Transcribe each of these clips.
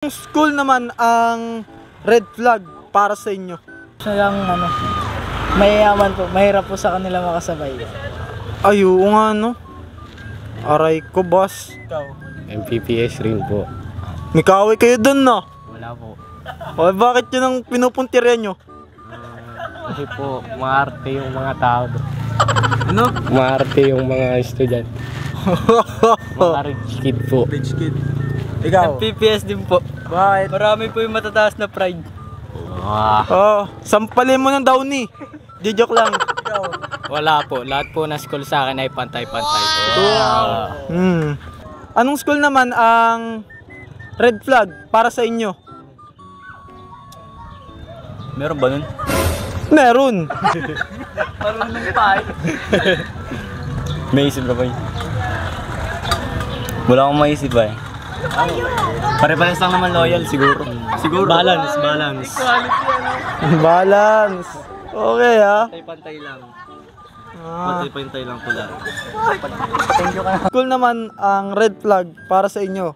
Yung school naman ang red flag para sa inyo? Siya lang mayayaman po, mahirap po sa kanila makasabay. Ay, oo nga no. Aray ko, boss. Ikaw? MPPS rin po. May kaaway kayo dun no? Wala po. O bakit yun ang pinupuntirya nyo? Kasi po, maarte yung mga tao doon. Ano? Maarte yung mga estudyante. Mga rich kid po. Rich kid. Ikaw? MPPS din po. Bakit? Marami po yung matataas na pride. Oh, sampalin mo ng Downy. Di joke lang. Wala po. Lahat po na school sa akin ay pantay-pantay po. Anong school naman ang red flag para sa inyo? Meron ba nun? Meron. Marunong pa eh. May isip na ba yun? Wala akong maisip ba eh. Pare-pares lang naman loyal siguro. Siguro. Balance. Balance. Okay ha. Pantay-pantay lang. Ah. Pantay-pantay lang pula. School naman ang red flag para sa inyo?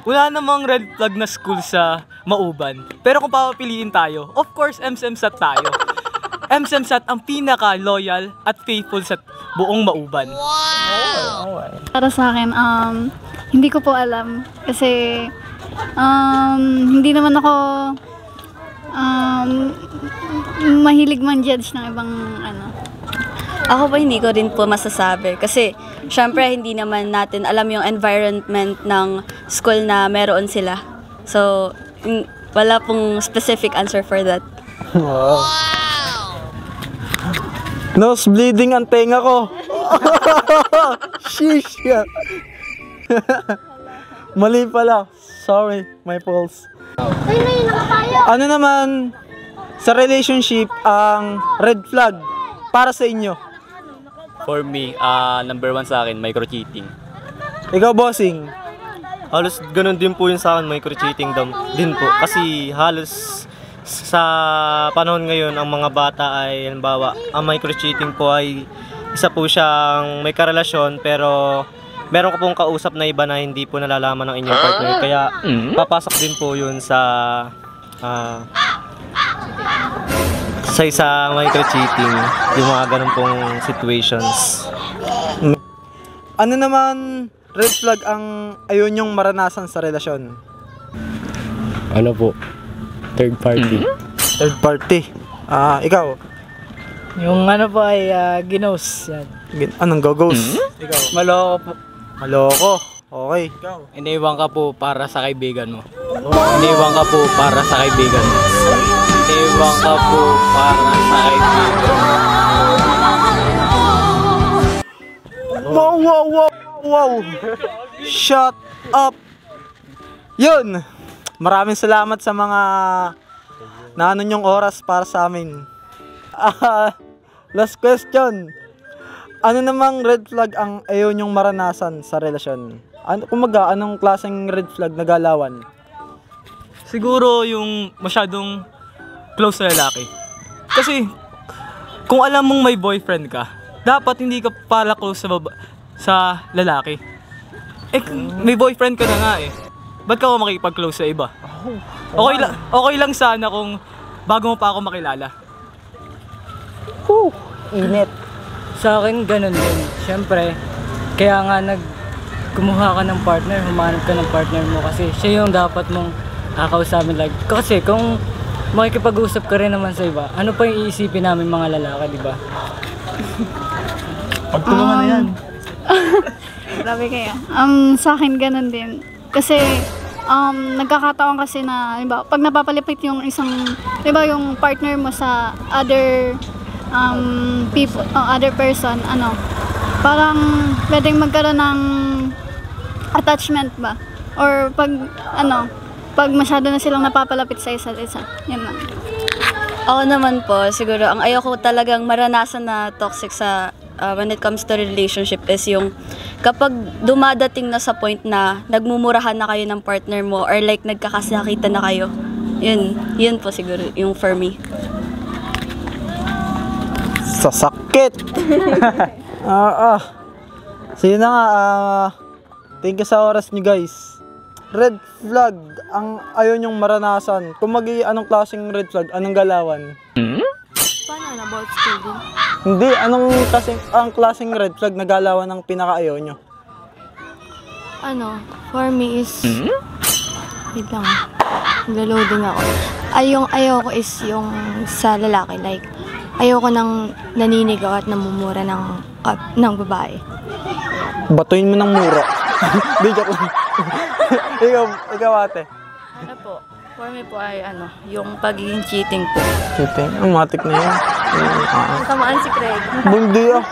Wala namang red flag na school sa Mauban. Pero kung papapiliin tayo, of course, MSMSAT tayo. MSMSAT ang pinaka-loyal at faithful sa buong Mauban. Para sa akin, hindi ko po alam. Kasi, hindi naman ako mahilig man-judge ng ibang ano. Ako pa hindi ko rin po masasabi kasi syempre hindi naman natin alam yung environment ng school na meron sila. So, wala pong specific answer for that. Wow. Nose bleeding ang tenga ko. Sheesh. Mali pala. Sorry, my pulse. Ano naman sa relationship ang red flag para sa inyo? For me, number 1 sa akin, micro-cheating. Ikaw, bossing? Halos ganun din po yun sa akin, micro-cheating din po. Kasi halos sa panahon ngayon, ang mga bata ay, halimbawa, ang micro-cheating po ay isa po siyang may karelasyon pero meron ko pong kausap na iba na hindi po nalalaman ng inyong partner. Kaya papasok din po yun sa isa micro-cheating, yung mga ganun pong situations. Ano naman red flag ang ayaw nyong maranasan sa relasyon? Ano po? Third party. Third party. Ikaw? Yung ano po ay ginos. Yan. Anong go-ghost? Ikaw? Maloko po. Maloko. Okay. Ikaw? Iniwan ka po para sa kaibigan mo. Iniwan ka po para sa kaibigan mo. Iniwan ka po para sa kaibigan mo. Wow! Shut up! Yun! Maraming salamat sa mga naano nyong oras para sa amin. Last question. Ano namang red flag ang ayaw nyong maranasan sa relasyon? Kumaga, anong klaseng red flag na galawan? Siguro yung masyadong close na lalaki. Kasi kung alam mong may boyfriend ka, dapat hindi ka pala close sa lalaki. May boyfriend ka na nga eh. Ba't ka ako makipag-close sa iba? Okay lang sana kung bago mo pa ako makilala. Init. Sa akin, ganun din. Siyempre, kaya nga kumuha ka ng partner, humanap ka ng partner mo kasi siya yung dapat mong kakausapin lagi. Kasi kung makikipag-usap ka rin naman sa iba, ano pa yung iisipin namin mga lalaki, di ba? Pagtulungan na yan. Grabe kayo. Sa akin, ganun din. Kasi, nagkakataon kasi na, diba, pag napapalipit yung isang, diba, yung partner mo sa other people, other person, parang pwedeng magkaroon ng attachment ba? Or pag masyado na silang napapalapit sa isa't isa. Yan lang. Ako naman po, siguro, ang ayoko talagang maranasan na toxic sa when it comes to relationship is yung kapag dumadating na sa point na nagmumurahan na kayo ng partner mo or like nagkakasakitan na kayo. Yun po siguro yung for me. Sasakit! Sige na nga, thank you sa oras nyo guys. red flag ang ayaw niyong maranasan. Kung anong klaseng red flag, anong galawan? Paano na about school din? Hindi, ang klaseng red flag na galawan ang pinakaayaw niyo? For me is... Wait lang. Nag-loading ako. Yung ayaw ko is yung sa lalaki. Like, ayaw ko nang naninigaw at namumura ng babae. Batuin mo ng mura. Di, joke lang. ikaw ate. Ano po? For me po ay yung pagiging cheating po. Cheating? Ang matik na yun. Tamaan si Craig. Bundi ah.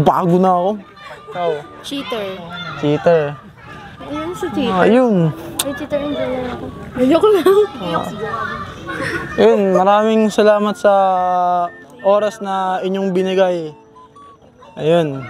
Bago na ako. Ikaw. Cheater. Cheater. Ayun sa cheater. Ayun. Ay, cheater yung dala ako. Joke lang. Ayun, maraming salamat sa oras na inyong binigay. Ayun.